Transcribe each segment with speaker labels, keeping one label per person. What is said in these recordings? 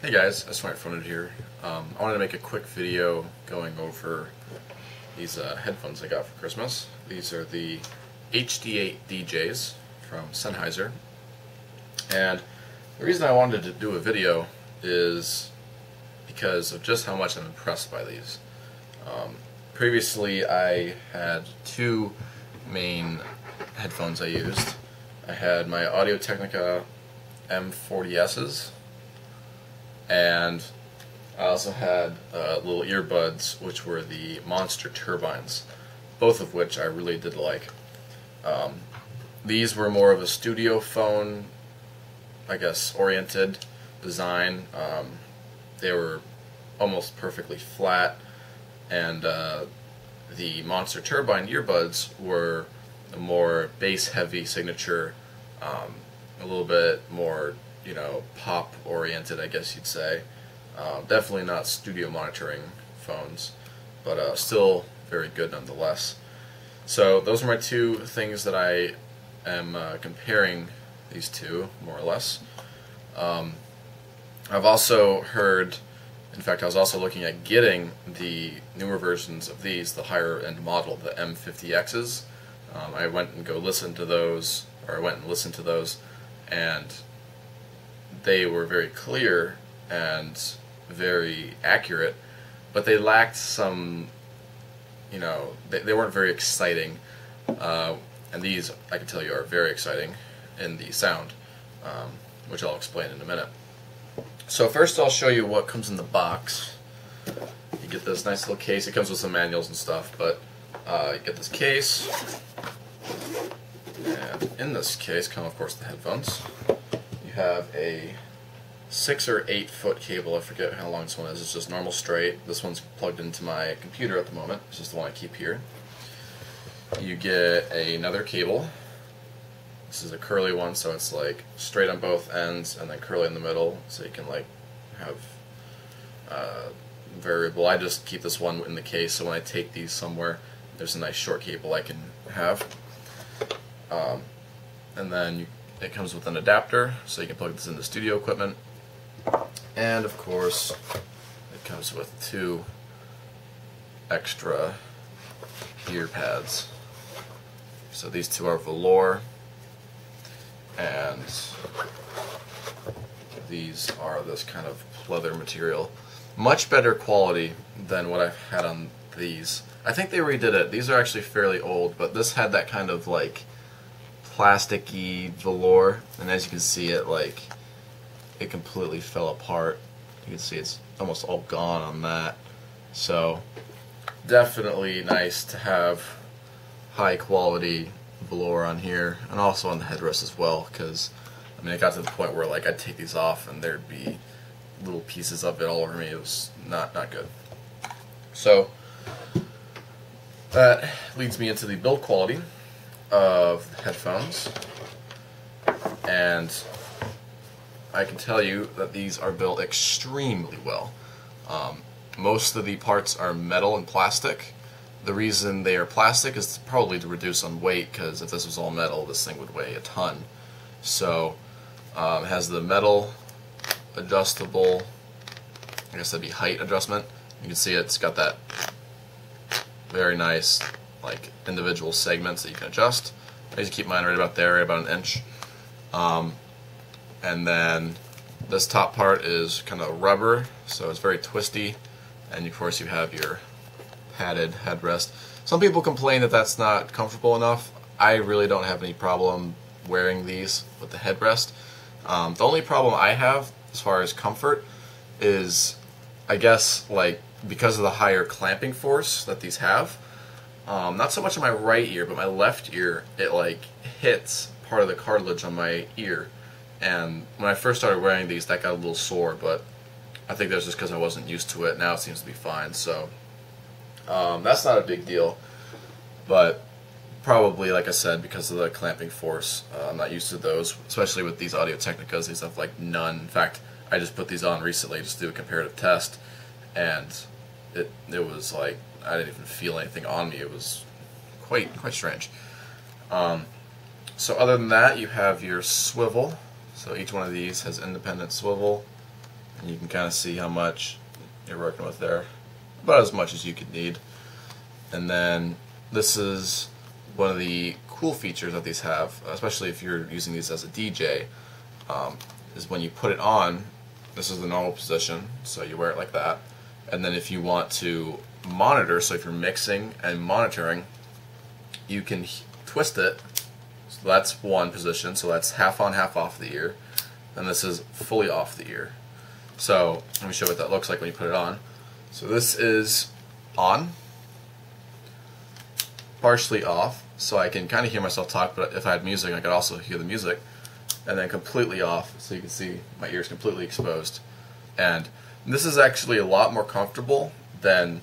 Speaker 1: Hey guys, Swivel here. I wanted to make a quick video going over these headphones I got for Christmas. These are the HD8 DJs from Sennheiser. And the reason I wanted to do a video is because of just how much I'm impressed by these. Previously I had two main headphones I used. I had my Audio-Technica M40Ss, and I also had little earbuds, which were the Monster Turbines, both of which I really did like. These were more of a studio phone, I guess, oriented design. They were almost perfectly flat, and the Monster Turbine earbuds were a more bass-heavy signature, a little bit more, pop-oriented, I guess you'd say. Definitely not studio monitoring phones, but still very good nonetheless. So those are my two things that I am comparing these two, more or less. I've also heard, in fact I was also looking at getting the newer versions of these, the higher end model, the M50Xs. I went and listened to those, and they were very clear and very accurate, but they lacked some, they weren't very exciting, and these, I can tell you, are very exciting in the sound, which I'll explain in a minute. So first I'll show you what comes in the box. You get this nice little case. It comes with some manuals and stuff, but you get this case, and in this case come, of course, the headphones. You have a 6 or 8 foot cable. I forget how long this one is. It's just normal straight. This one's plugged into my computer at the moment. It's just the one I keep here. You get another cable. This is a curly one, so it's like straight on both ends and then curly in the middle, so you can like have variable. I just keep this one in the case, so when I take these somewhere, there's a nice short cable I can have. And then it comes with an adapter, so you can plug this into studio equipment. And of course, it comes with 2 extra ear pads. So these 2 are velour, and these are this kind of leather material. Much better quality than what I've had on these. I think they redid it. These are actually fairly old, but this had that kind of like plasticky velour, and as you can see, it completely fell apart. You can see it's almost all gone on that. So definitely nice to have high quality velour on here, and also on the headrest as well, because I mean, it got to the point where like I'd take these off and there'd be little pieces of it all over me. It was not good. So that leads me into the build quality of the headphones, and I can tell you that these are built extremely well. Most of the parts are metal and plastic. The reason they are plastic is probably to reduce on weight, because if this was all metal, this thing would weigh a ton. So it has the metal adjustable, I guess that'd be height adjustment. You can see it's got that very nice like individual segments that you can adjust. I usually keep mine right about there, right about an inch. And then this top part is kind of rubber, so it's very twisty, and of course you have your padded headrest. Some people complain that that's not comfortable enough. I really don't have any problem wearing these with the headrest. The only problem I have as far as comfort is, I guess, like because of the higher clamping force that these have. Not so much in my right ear, but my left ear, it like hits part of the cartilage on my ear. And when I first started wearing these, that got a little sore, but I think that's just because I wasn't used to it. Now it seems to be fine, so that's not a big deal. But probably, like I said, because of the clamping force, I'm not used to those, especially with these Audio-Technicas. These have like none. In fact, I just put these on recently just to do a comparative test, and it was like I didn't even feel anything on me. It was quite strange. So other than that, you have your swivel. So each one of these has independent swivel, And you can kind of see how much you're working with there. About as much as you could need. And then this is one of the cool features that these have, especially if you're using these as a DJ, is when you put it on, this is the normal position, so you wear it like that. And then if you want to monitor, so if you're mixing and monitoring, you can twist it. So that's one position, so that's half on, half off the ear. And this is fully off the ear. So let me show you what that looks like when you put it on. So this is on, partially off, so I can kind of hear myself talk, but if I had music I could also hear the music. And then completely off, so you can see my ears completely exposed. And this is actually a lot more comfortable than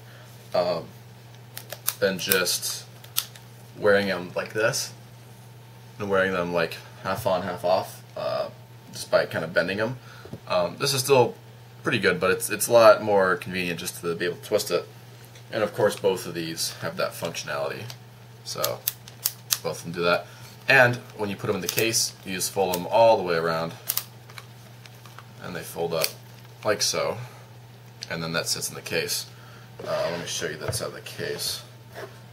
Speaker 1: just wearing them like this, and wearing them like half on, half off, just by kind of bending them. This is still pretty good, but it's a lot more convenient just to be able to twist it. And of course both of these have that functionality, so both of them do that. And when you put them in the case, you just fold them all the way around, and they fold up like so, and then that sits in the case. Let me show you that's out of the case.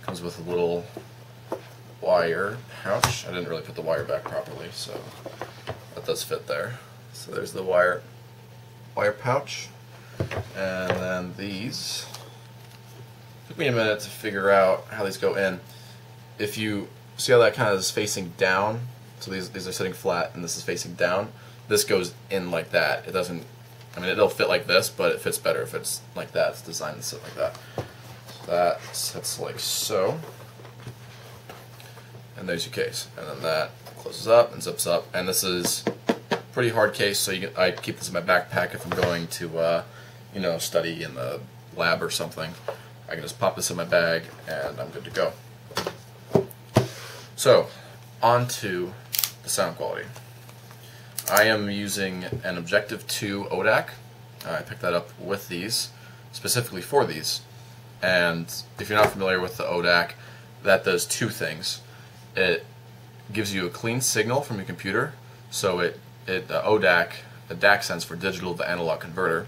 Speaker 1: Comes with a little wire pouch. I didn't really put the wire back properly, so that does fit there. So there's the wire pouch, and then these. Took me a minute to figure out how these go in. If you see how that kind of is facing down, so these are sitting flat and this is facing down, this goes in like that. It doesn't, I mean it'll fit like this, but it fits better if it's like that. It's designed to sit like that. So that sits like so, and there's your case, and then that closes up and zips up, and this is a pretty hard case, so I keep this in my backpack if I'm going to you know, study in the lab or something. I can just pop this in my bag and I'm good to go. So, on to the sound quality. I am using an Objective 2 ODAC. I picked that up with these, specifically for these. And if you're not familiar with the ODAC, that does two things. It gives you a clean signal from your computer, so ODAC, the DAC stands for digital to analog converter,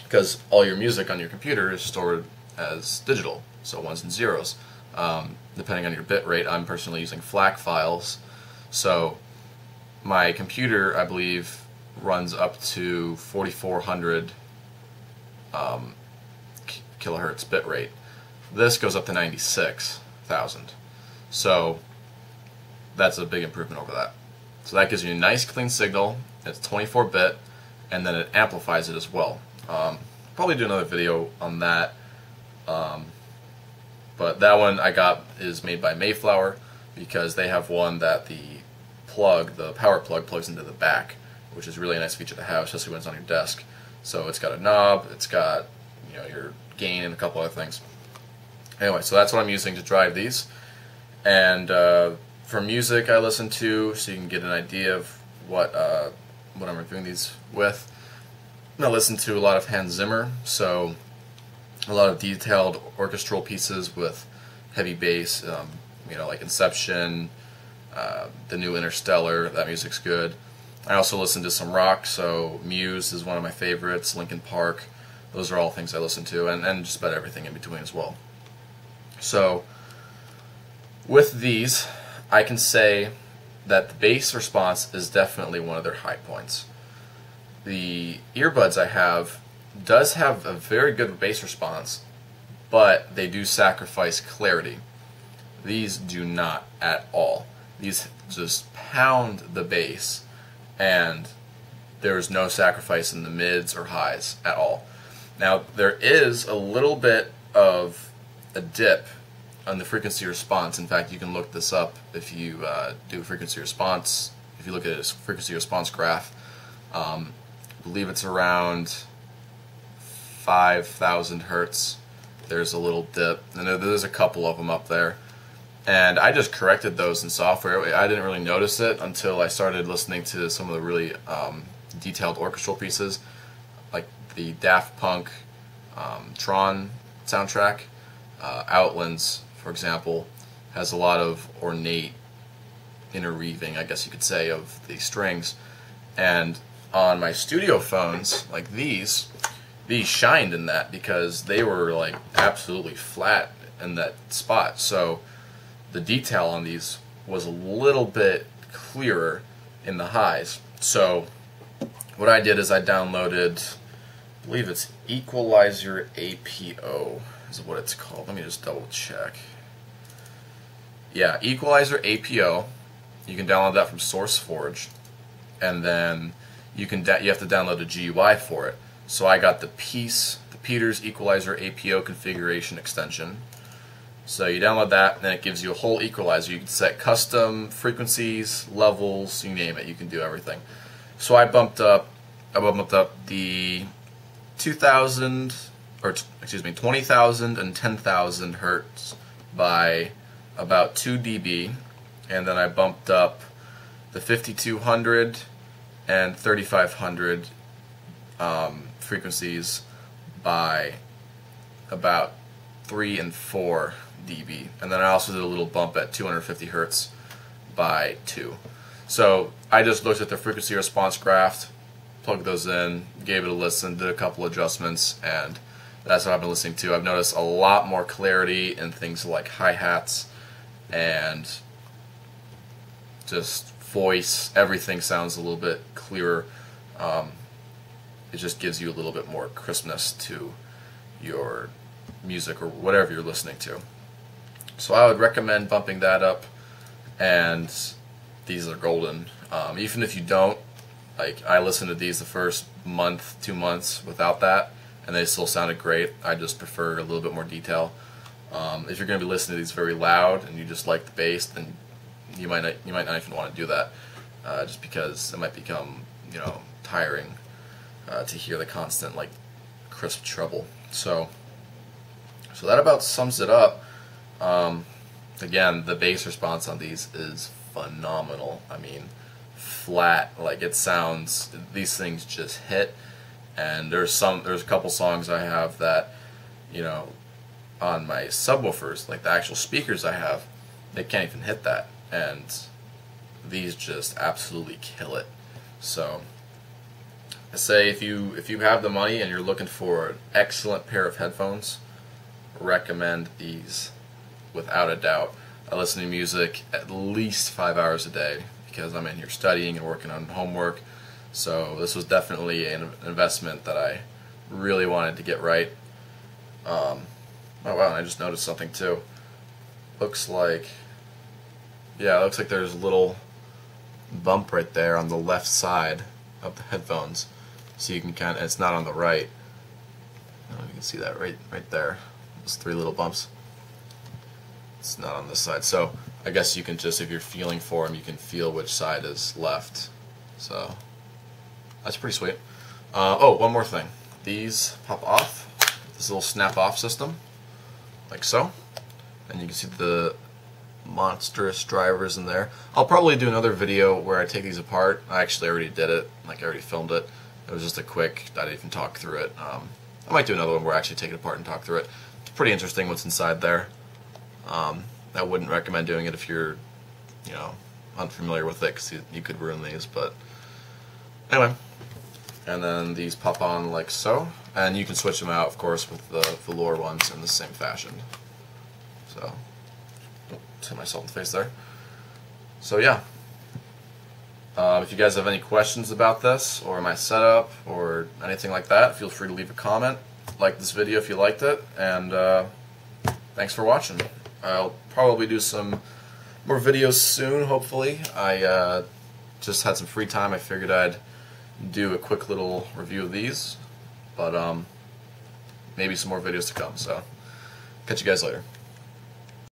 Speaker 1: because all your music on your computer is stored as digital, so ones and zeros. Depending on your bit rate, I'm personally using FLAC files, so my computer, I believe, runs up to 4400 kilohertz bit rate. This goes up to 96,000, so that's a big improvement over that. So that gives you a nice clean signal. It's 24-bit, and then it amplifies it as well. Probably do another video on that. But that one I got is made by Mayflower, because they have one that the power plug plugs into the back, which is a really nice feature to have, especially when it's on your desk. So it's got a knob, it's got, you know, your gain and a couple other things. Anyway, so that's what I'm using to drive these. And for music I listen to, so you can get an idea of what I'm reviewing these with. I listen to a lot of Hans Zimmer, so a lot of detailed orchestral pieces with heavy bass, you know, like Inception, the new Interstellar, that music's good. I also listen to some rock, so Muse is one of my favorites, Linkin Park, those are all things I listen to, and just about everything in between as well. So, with these, I can say that the bass response is definitely one of their high points. The earbuds I have does have a very good bass response, but they do sacrifice clarity. These do not at all. These just pound the bass, and there's no sacrifice in the mids or highs at all. Now, there is a little bit of a dip on the frequency response. In fact, you can look this up if you do frequency response. If you look at a frequency response graph, I believe it's around 5,000 hertz. There's a little dip, and there's a couple of them up there. And I just corrected those in software. I didn't really notice it until I started listening to some of the really detailed orchestral pieces, like the Daft Punk Tron soundtrack. Outlands, for example, has a lot of ornate interweaving, I guess you could say, of the strings. And on my studio phones, like these shined in that because they were like absolutely flat in that spot. So the detail on these was a little bit clearer in the highs. So what I did is I downloaded, I believe it's Equalizer APO is what it's called. Let me just double check. Yeah, Equalizer APO. You can download that from SourceForge, and then you have to download a GUI for it. So I got the Peters Equalizer APO configuration extension. So you download that, and then it gives you a whole equalizer. You can set custom frequencies, levels, you name it. You can do everything. So I bumped up the 20,000 and 10,000 hertz by about 2 dB, and then I bumped up the 5200 and 3500 frequencies by about 3 and 4 dB, and then I also did a little bump at 250 hertz by 2. So I just looked at the frequency response graph, plugged those in, gave it a listen, did a couple adjustments, and that's what I've been listening to. I've noticed a lot more clarity in things like hi-hats and just voice. Everything sounds a little bit clearer. It just gives you a little bit more crispness to your music or whatever you're listening to. So I would recommend bumping that up, and these are golden. Even if you don't, like, I listened to these the first month, 2 months without that, and they still sounded great. I just prefer a little bit more detail. If you're going to be listening to these very loud and you just like the bass, then you might not even want to do that, just because it might become, tiring to hear the constant, like, crisp treble. So that about sums it up. Again, the bass response on these is phenomenal. I mean, flat, like, it sounds, these things just hit. And there's a couple songs I have that, on my subwoofers, like the actual speakers I have, they can't even hit that, and these just absolutely kill it. So I say if you have the money and you're looking for an excellent pair of headphones, recommend these without a doubt. I listen to music at least 5 hours a day because I'm in here studying and working on homework. So this was definitely an investment that I really wanted to get right. Oh wow, and I just noticed something too. Looks like there's a little bump right there on the left side of the headphones. So you can it's not on the right. I don't know if you can see that right there. Those 3 little bumps. It's not on this side. So I guess you can just, if you're feeling for them, you can feel which side is left. So that's pretty sweet. Oh, one more thing. These pop off. This little snap-off system, like so. And you can see the monstrous drivers in there. I'll probably do another video where I take these apart. I actually already did it. Like, I already filmed it. It was just a quick, I didn't even talk through it. I might do another one where I actually take it apart and talk through it. It's pretty interesting what's inside there. I wouldn't recommend doing it if you're, unfamiliar with it, because you could ruin these, but anyway. And then these pop on like so, and you can switch them out, of course, with the velour ones in the same fashion. So, hit myself in the face there. So yeah, if you guys have any questions about this, or my setup, or anything like that, feel free to leave a comment. Like this video if you liked it, and thanks for watching. I'll probably do some more videos soon, hopefully. I just had some free time. I figured I'd do a quick little review of these, but maybe some more videos to come. So catch you guys later.